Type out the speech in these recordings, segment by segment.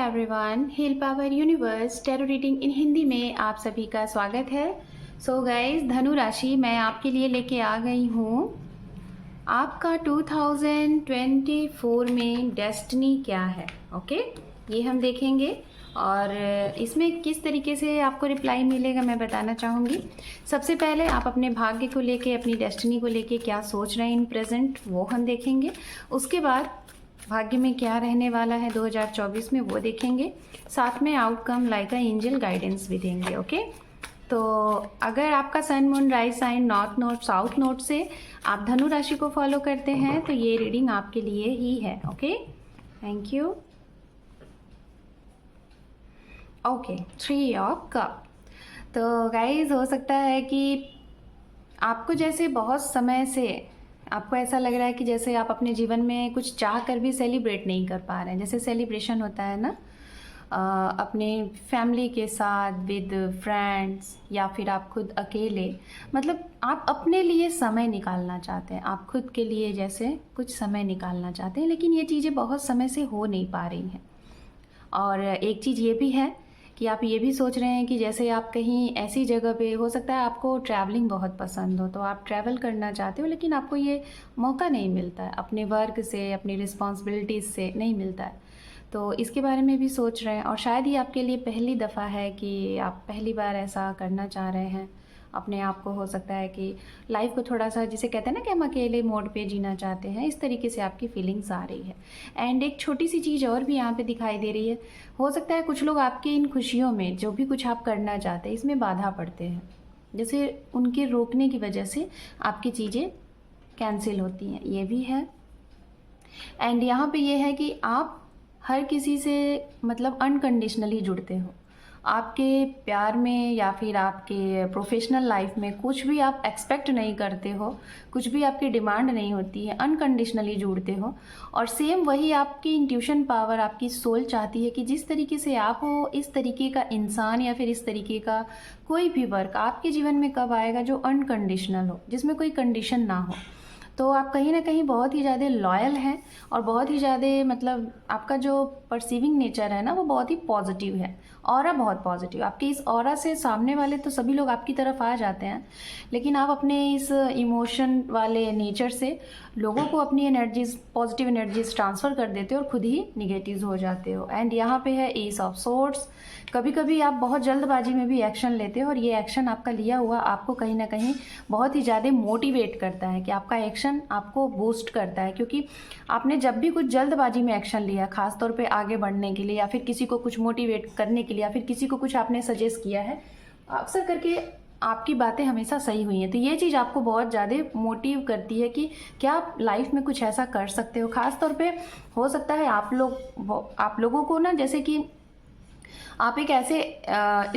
Everyone, heal power universe tarot reading in Hindi में आप सभी का स्वागत है। सो गाइस, धनु राशि मैं आपके लिए लेके आ गई हूँ। आपका 2024 में डेस्टिनी क्या है, ओके? ये हम देखेंगे और इसमें किस तरीके से आपको रिप्लाई मिलेगा मैं बताना चाहूँगी। सबसे पहले आप अपने भाग्य को लेके, अपनी डेस्टिनी को लेके क्या सोच रहे हैं इन प्रेजेंट, वो हम देखेंगे। उसके बाद भाग्य में क्या रहने वाला है 2024 में, वो देखेंगे। साथ में outcome like a angel guidance भी देंगे, ओके? तो अगर आपका sun moon rise sign north node south node से आप धनु राशि को फॉलो करते हैं तो ये रीडिंग आपके लिए ही है, okay? Thank you. Okay, 3 of cup. तो गाइज, हो सकता है कि आपको जैसे बहुत समय से आपको ऐसा लग रहा है कि जैसे आप अपने जीवन में कुछ चाह कर भी सेलिब्रेट नहीं कर पा रहे हैं। जैसे सेलिब्रेशन होता है ना, अपने फैमिली के साथ, विद फ्रेंड्स, या फिर आप खुद अकेले, मतलब आप अपने लिए समय निकालना चाहते हैं, आप खुद के लिए जैसे कुछ समय निकालना चाहते हैं, लेकिन ये चीज़ें बहुत समय से हो नहीं पा रही हैं। और एक चीज़ ये भी है कि आप ये भी सोच रहे हैं कि जैसे आप कहीं ऐसी जगह पे, हो सकता है आपको ट्रैवलिंग बहुत पसंद हो, तो आप ट्रैवल करना चाहते हो, लेकिन आपको ये मौका नहीं मिलता है, अपने वर्क से, अपनी रिस्पॉन्सिबिलिटीज़ से नहीं मिलता है। तो इसके बारे में भी सोच रहे हैं और शायद ये आपके लिए पहली दफ़ा है कि आप पहली बार ऐसा करना चाह रहे हैं अपने आप को। हो सकता है कि लाइफ को थोड़ा सा, जिसे कहते हैं ना कि हम अकेले मोड पे जीना चाहते हैं, इस तरीके से आपकी फीलिंग्स आ रही है। एंड एक छोटी सी चीज़ और भी यहाँ पे दिखाई दे रही है। हो सकता है कुछ लोग आपकी इन खुशियों में, जो भी कुछ आप करना चाहते हैं, इसमें बाधा पड़ते हैं, जैसे उनके रोकने की वजह से आपकी चीज़ें कैंसिल होती हैं, ये भी है। एंड यहाँ पे ये है कि आप हर किसी से मतलब अनकंडीशनली जुड़ते हो। आपके प्यार में या फिर आपके प्रोफेशनल लाइफ में कुछ भी आप एक्सपेक्ट नहीं करते हो, कुछ भी आपकी डिमांड नहीं होती है, अनकंडीशनली जुड़ते हो। और सेम वही आपकी इंट्यूशन पावर, आपकी सोल चाहती है कि जिस तरीके से आप हो, इस तरीके का इंसान या फिर इस तरीके का कोई भी वर्क आपके जीवन में कब आएगा जो अनकंडीशनल हो, जिसमें कोई कंडीशन ना हो। तो आप कहीं ना कहीं बहुत ही ज़्यादा लॉयल हैं और बहुत ही ज़्यादा, मतलब आपका जो परसीविंग नेचर है ना, वो बहुत ही पॉजिटिव है। ऑरा बहुत पॉजिटिव, आपके इस ऑरा से सामने वाले तो सभी लोग आपकी तरफ आ जाते हैं, लेकिन आप अपने इस इमोशन वाले नेचर से लोगों को अपनी एनर्जीज, पॉजिटिव एनर्जीज ट्रांसफ़र कर देते हो और खुद ही निगेटिव हो जाते हो। एंड यहाँ पे है एस ऑफ सोर्ड्स। कभी कभी आप बहुत जल्दबाजी में भी एक्शन लेते हो और ये एक्शन आपका लिया हुआ आपको कहीं ना कहीं बहुत ही ज़्यादा मोटिवेट करता है, कि आपका एक्शन आपको बूस्ट करता है, क्योंकि आपने जब भी कुछ जल्दबाजी में एक्शन लिया, खास तौर पे आगे बढ़ने के लिए या फिर किसी को कुछ मोटिवेट करने के लिए या फिर किसी को कुछ आपने सजेस्ट किया है, अक्सर करके आपकी बातें हमेशा सही हुई हैं। तो ये चीज़ आपको बहुत ज़्यादा मोटिव करती है कि क्या आप लाइफ में कुछ ऐसा कर सकते हो। खास तौर पे हो सकता है आप लोगों को ना, जैसे कि आप एक ऐसे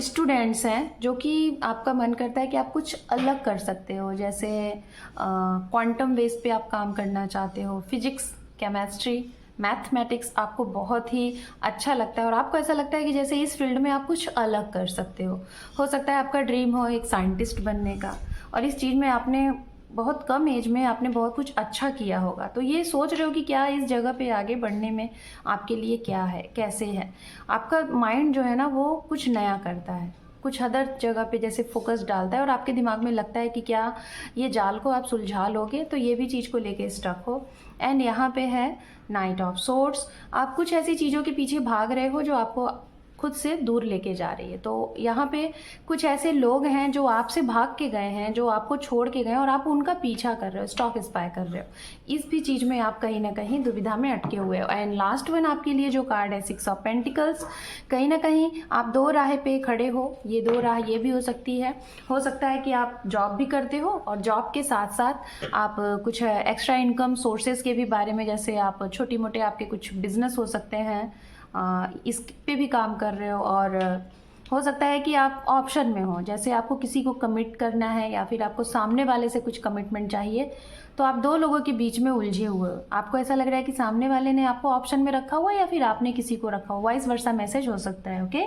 स्टूडेंट्स हैं जो कि आपका मन करता है कि आप कुछ अलग कर सकते हो, जैसे क्वांटम बेस पे आप काम करना चाहते हो, फिजिक्स, केमिस्ट्री, मैथमेटिक्स आपको बहुत ही अच्छा लगता है और आपको ऐसा लगता है कि जैसे इस फील्ड में आप कुछ अलग कर सकते हो सकता है आपका ड्रीम हो एक साइंटिस्ट बनने का, और इस चीज़ में आपने बहुत कम एज में आपने बहुत कुछ अच्छा किया होगा। तो ये सोच रहे हो कि क्या इस जगह पे आगे बढ़ने में आपके लिए क्या है, कैसे है। आपका माइंड जो है ना, वो कुछ नया करता है, कुछ अदर जगह पे जैसे फोकस डालता है और आपके दिमाग में लगता है कि क्या ये जाल को आप सुलझा लोगे, तो ये भी चीज़ को लेके स्टक हो। एंड यहाँ पे है नाइट ऑफ सोर्ड्स। आप कुछ ऐसी चीज़ों के पीछे भाग रहे हो जो आपको खुद से दूर लेके जा रही है। तो यहाँ पे कुछ ऐसे लोग हैं जो आपसे भाग के गए हैं, जो आपको छोड़ के गए और आप उनका पीछा कर रहे हो, स्टॉक स्पाई कर रहे हो। इस भी चीज़ में आप कहीं ना कहीं दुविधा में अटके हुए हो। एंड लास्ट वन आपके लिए जो कार्ड है 6 ऑफ पेंटिकल्स। कहीं ना कहीं आप दो राह पे खड़े हो। ये दो राह ये भी हो सकती है, हो सकता है कि आप जॉब भी करते हो और जॉब के साथ साथ आप कुछ एक्स्ट्रा इनकम सोर्सेज के भी बारे में, जैसे आप छोटी मोटे आपके कुछ बिजनेस हो सकते हैं, इस पे भी काम कर रहे हो। और हो सकता है कि आप ऑप्शन में हो, जैसे आपको किसी को कमिट करना है या फिर आपको सामने वाले से कुछ कमिटमेंट चाहिए, तो आप दो लोगों के बीच में उलझे हुए हो। आपको ऐसा लग रहा है कि सामने वाले ने आपको ऑप्शन में रखा हुआ या फिर आपने किसी को रखा हुआ, वाइस वर्सा मैसेज हो सकता है, ओके?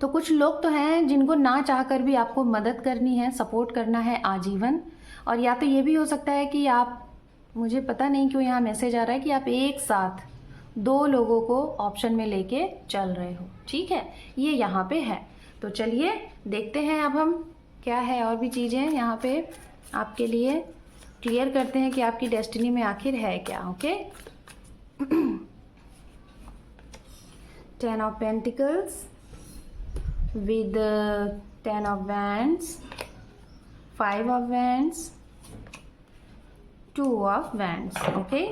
तो कुछ लोग तो हैं जिनको ना चाह कर भी आपको मदद करनी है, सपोर्ट करना है आजीवन। और या तो ये भी हो सकता है कि आप, मुझे पता नहीं क्यों यहाँ मैसेज आ रहा है कि आप एक साथ 2 लोगों को ऑप्शन में लेके चल रहे हो, ठीक है, ये यहाँ पे है। तो चलिए देखते हैं अब हम क्या है और भी चीज़ें यहाँ पे आपके लिए क्लियर करते हैं कि आपकी डेस्टिनी में आखिर है क्या। Okay, 10 of Pentacles with 10 of Wands, 5 of Wands, 2 of Wands, okay.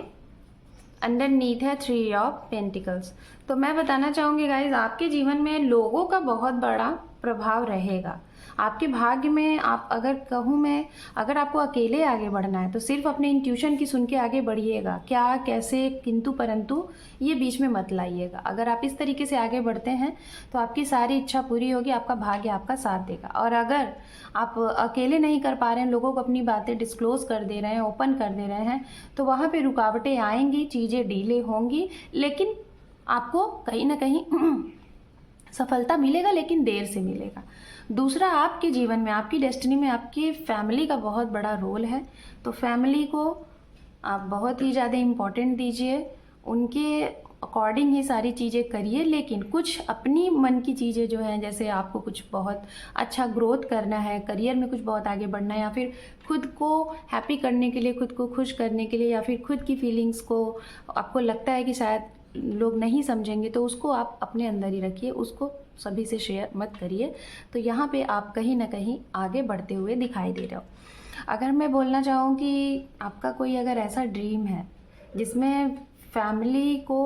Underneath है 3 ऑफ पेंटिकल्स। तो मैं बताना चाहूँगी गाइज, आपके जीवन में लोगों का बहुत बड़ा प्रभाव रहेगा। आपके भाग्य में आप अगर कहूँ मैं, अगर आपको अकेले आगे बढ़ना है तो सिर्फ अपने इंट्यूशन की सुन के आगे बढ़िएगा, क्या कैसे किंतु परंतु ये बीच में मत लाइएगा। अगर आप इस तरीके से आगे बढ़ते हैं तो आपकी सारी इच्छा पूरी होगी, आपका भाग्य आपका साथ देगा। और अगर आप अकेले नहीं कर पा रहे हैं, लोगों को अपनी बातें डिस्क्लोज कर दे रहे हैं, ओपन कर दे रहे हैं, तो वहाँ पे रुकावटें आएंगी, चीज़ें डीले होंगी, लेकिन आपको कहीं ना कहीं सफलता मिलेगा, लेकिन देर से मिलेगा। दूसरा, आपके जीवन में, आपकी डेस्टिनी में आपकी फैमिली का बहुत बड़ा रोल है। तो फैमिली को आप बहुत ही ज़्यादा इम्पोर्टेंट दीजिए, उनके अकॉर्डिंग ही सारी चीज़ें करिए, लेकिन कुछ अपनी मन की चीज़ें जो हैं, जैसे आपको कुछ बहुत अच्छा ग्रोथ करना है, करियर में कुछ बहुत आगे बढ़ना है, या फिर खुद को हैप्पी करने के लिए, खुद को खुश करने के लिए, या फिर खुद की फीलिंग्स को आपको लगता है कि शायद लोग नहीं समझेंगे, तो उसको आप अपने अंदर ही रखिए, उसको सभी से शेयर मत करिए। तो यहाँ पे आप कहीं ना कहीं आगे बढ़ते हुए दिखाई दे रहे हो। अगर मैं बोलना चाहूँ कि आपका कोई अगर ऐसा ड्रीम है जिसमें फैमिली को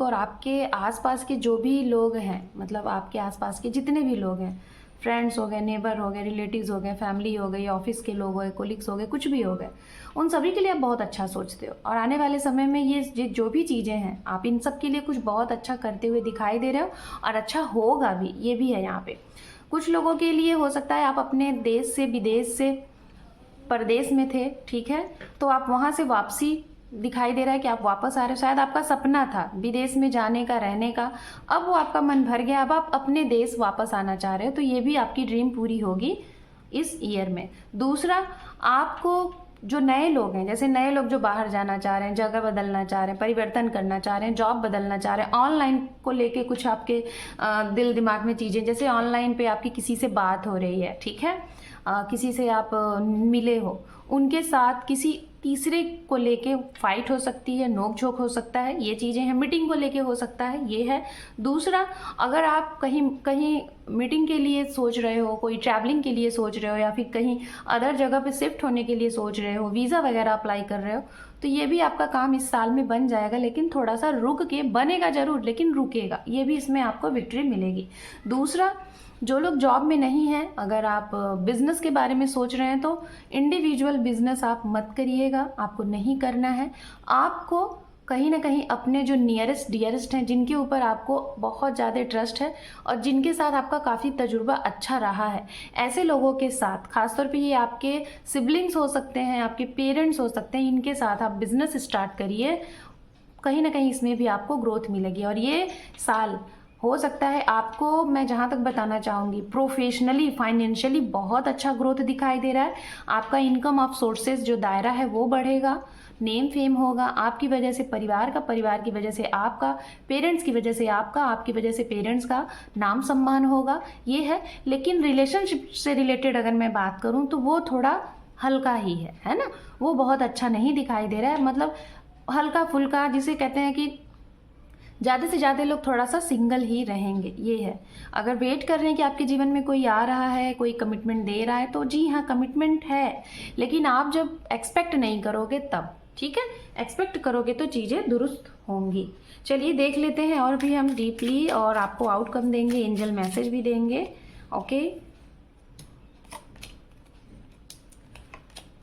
और आपके आसपास के जो भी लोग हैं, मतलब आपके आसपास के जितने भी लोग हैं, फ्रेंड्स हो गए, नेबर हो गए, रिलेटिव्स हो गए, फैमिली हो गई, ऑफिस के लोग हो गए, कोलिग्स हो गए, कुछ भी हो गए, उन सभी के लिए आप बहुत अच्छा सोचते हो। और आने वाले समय में ये जो भी चीज़ें हैं, आप इन सब के लिए कुछ बहुत अच्छा करते हुए दिखाई दे रहे हो, और अच्छा होगा भी, ये भी है यहाँ पे। कुछ लोगों के लिए हो सकता है आप अपने देश से, विदेश से, परदेश में थे, ठीक है, तो आप वहाँ से वापसी दिखाई दे रहा है कि आप वापस आ रहे हो। शायद आपका सपना था विदेश में जाने का, रहने का, अब वो आपका मन भर गया, अब आप अपने देश वापस आना चाह रहे हो, तो ये भी आपकी ड्रीम पूरी होगी इस ईयर में। दूसरा, आपको जो नए लोग हैं, जैसे नए लोग जो बाहर जाना चाह रहे हैं, जगह बदलना चाह रहे हैं, परिवर्तन करना चाह रहे हैं, जॉब बदलना चाह रहे हैं, ऑनलाइन को लेके कुछ आपके दिल दिमाग में चीज़ें, जैसे ऑनलाइन पे आपकी किसी से बात हो रही है, ठीक है, किसी से आप मिले हो, उनके साथ किसी तीसरे को लेके फाइट हो सकती है, नोक झोंक हो सकता है, ये चीज़ें हैं। मीटिंग को लेके हो सकता है, ये है। दूसरा, अगर आप कहीं मीटिंग के लिए सोच रहे हो, कोई ट्रैवलिंग के लिए सोच रहे हो, या फिर कहीं अदर जगह पे शिफ्ट होने के लिए सोच रहे हो, वीज़ा वगैरह अप्लाई कर रहे हो, तो ये भी आपका काम इस साल में बन जाएगा, लेकिन थोड़ा सा रुक के बनेगा जरूर, लेकिन रुकेगा, ये भी इसमें आपको विक्ट्री मिलेगी। दूसरा, जो लोग जॉब में नहीं हैं, अगर आप बिजनेस के बारे में सोच रहे हैं, तो इंडिविजुअल बिजनेस आप मत करिएगा, आपको नहीं करना है। आपको कहीं ना कहीं अपने जो नियरेस्ट डियरेस्ट हैं, जिनके ऊपर आपको बहुत ज़्यादा ट्रस्ट है और जिनके साथ आपका काफ़ी तजुर्बा अच्छा रहा है, ऐसे लोगों के साथ, खासतौर पे ये आपके सिबलिंग्स हो सकते हैं, आपके पेरेंट्स हो सकते हैं, इनके साथ आप बिजनेस स्टार्ट करिए, कहीं ना कहीं इसमें भी आपको ग्रोथ मिलेगी। और ये साल हो सकता है आपको, मैं जहाँ तक बताना चाहूँगी, प्रोफेशनली, फाइनेंशियली बहुत अच्छा ग्रोथ दिखाई दे रहा है। आपका इनकम ऑफ सोर्सेज जो दायरा है वो बढ़ेगा, नेम फेम होगा आपकी वजह से, परिवार का, परिवार की वजह से आपका, पेरेंट्स की वजह से आपका, आपकी वजह से पेरेंट्स का नाम सम्मान होगा, ये है। लेकिन रिलेशनशिप से रिलेटेड अगर मैं बात करूँ तो वो थोड़ा हल्का ही है ना, वो बहुत अच्छा नहीं दिखाई दे रहा है, मतलब हल्का फुल्का, जिसे कहते हैं कि ज़्यादा से ज़्यादा लोग थोड़ा सा सिंगल ही रहेंगे, ये है। अगर वेट कर रहे हैं कि आपके जीवन में कोई आ रहा है, कोई कमिटमेंट दे रहा है, तो जी हाँ, कमिटमेंट है, लेकिन आप जब एक्सपेक्ट नहीं करोगे तब, ठीक है, एक्सपेक्ट करोगे तो चीज़ें दुरुस्त होंगी। चलिए देख लेते हैं और भी हम डीपली, और आपको आउटकम देंगे, एंजल मैसेज भी देंगे। ओके,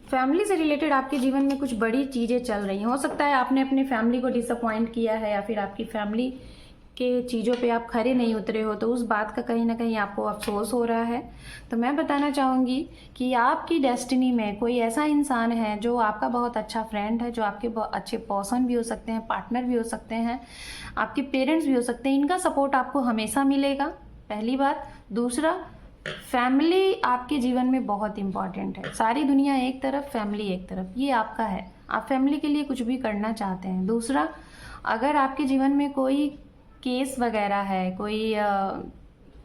फैमिली से रिलेटेड आपके जीवन में कुछ बड़ी चीज़ें चल रही हैं। हो सकता है आपने अपनी फैमिली को डिसअपॉइंट किया है, या फिर आपकी फैमिली के चीज़ों पे आप खरे नहीं उतरे हो, तो उस बात का कहीं ना कहीं आपको अफसोस हो रहा है। तो मैं बताना चाहूँगी कि आपकी डेस्टिनी में कोई ऐसा इंसान है जो आपका बहुत अच्छा फ्रेंड है, जो आपके बहुत अच्छे पर्सन भी हो सकते हैं, पार्टनर भी हो सकते हैं, आपके पेरेंट्स भी हो सकते हैं, इनका सपोर्ट आपको हमेशा मिलेगा, पहली बात। दूसरा, फैमिली आपके जीवन में बहुत इंपॉर्टेंट है। सारी दुनिया एक तरफ, फैमिली एक तरफ, ये आपका है, आप फैमिली के लिए कुछ भी करना चाहते हैं। दूसरा, अगर आपके जीवन में कोई केस वगैरह है, कोई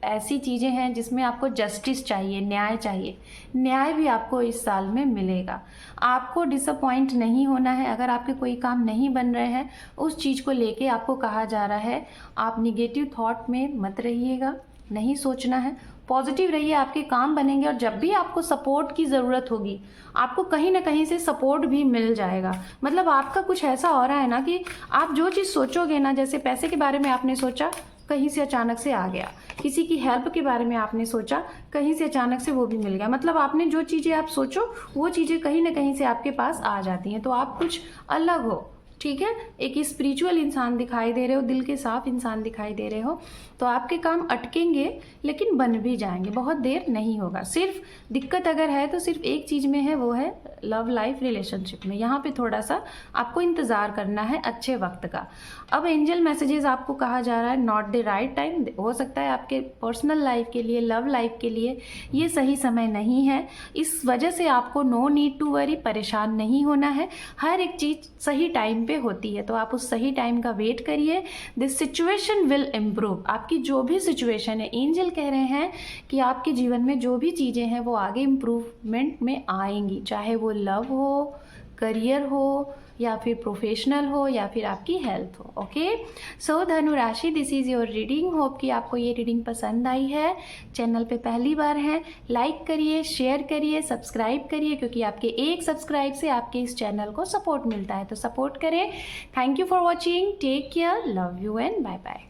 ऐसी चीज़ें हैं जिसमें आपको जस्टिस चाहिए, न्याय चाहिए, न्याय भी आपको इस साल में मिलेगा। आपको डिसअपॉइंट नहीं होना है। अगर आपके कोई काम नहीं बन रहे हैं, उस चीज़ को लेके आपको कहा जा रहा है आप निगेटिव थॉट में मत रहिएगा, नहीं सोचना है, पॉजिटिव रहिए, आपके काम बनेंगे। और जब भी आपको सपोर्ट की ज़रूरत होगी, आपको कहीं ना कहीं से सपोर्ट भी मिल जाएगा। मतलब आपका कुछ ऐसा हो रहा है ना कि आप जो चीज़ सोचोगे ना, जैसे पैसे के बारे में आपने सोचा, कहीं से अचानक से आ गया। किसी की हेल्प के बारे में आपने सोचा, कहीं से अचानक से वो भी मिल गया। मतलब आपने जो चीज़ें आप सोचो, वो चीज़ें कहीं ना कहीं से आपके पास आ जाती हैं। तो आप कुछ अलग हो, ठीक है, एक स्पिरिचुअल इंसान दिखाई दे रहे हो, दिल के साफ इंसान दिखाई दे रहे हो। तो आपके काम अटकेंगे लेकिन बन भी जाएंगे, बहुत देर नहीं होगा। सिर्फ दिक्कत अगर है तो सिर्फ एक चीज़ में है, वो है लव लाइफ, रिलेशनशिप में। यहाँ पे थोड़ा सा आपको इंतज़ार करना है अच्छे वक्त का। अब एंजल मैसेजेस आपको कहा जा रहा है नॉट द राइट टाइम। हो सकता है आपके पर्सनल लाइफ के लिए, लव लाइफ के लिए ये सही समय नहीं है। इस वजह से आपको नो नीड टू वरी, परेशान नहीं होना है। हर एक चीज़ सही टाइम पे होती है, तो आप उस सही टाइम का वेट करिए। This situation will improve. आपकी जो भी सिचुएशन है, एंजल कह रहे हैं कि आपके जीवन में जो भी चीज़ें हैं वो आगे इम्प्रूवमेंट में आएंगी, चाहे वो लव हो, करियर हो, या फिर प्रोफेशनल हो, या फिर आपकी हेल्थ हो। ओके, सो धनु राशि, this is your reading. Hope कि आपको ये रीडिंग पसंद आई है। चैनल पे पहली बार हैं, लाइक करिए, शेयर करिए, सब्सक्राइब करिए, क्योंकि आपके एक सब्सक्राइब से आपके इस चैनल को सपोर्ट मिलता है। तो सपोर्ट करें। Thank you for watching, take care, love you and bye bye.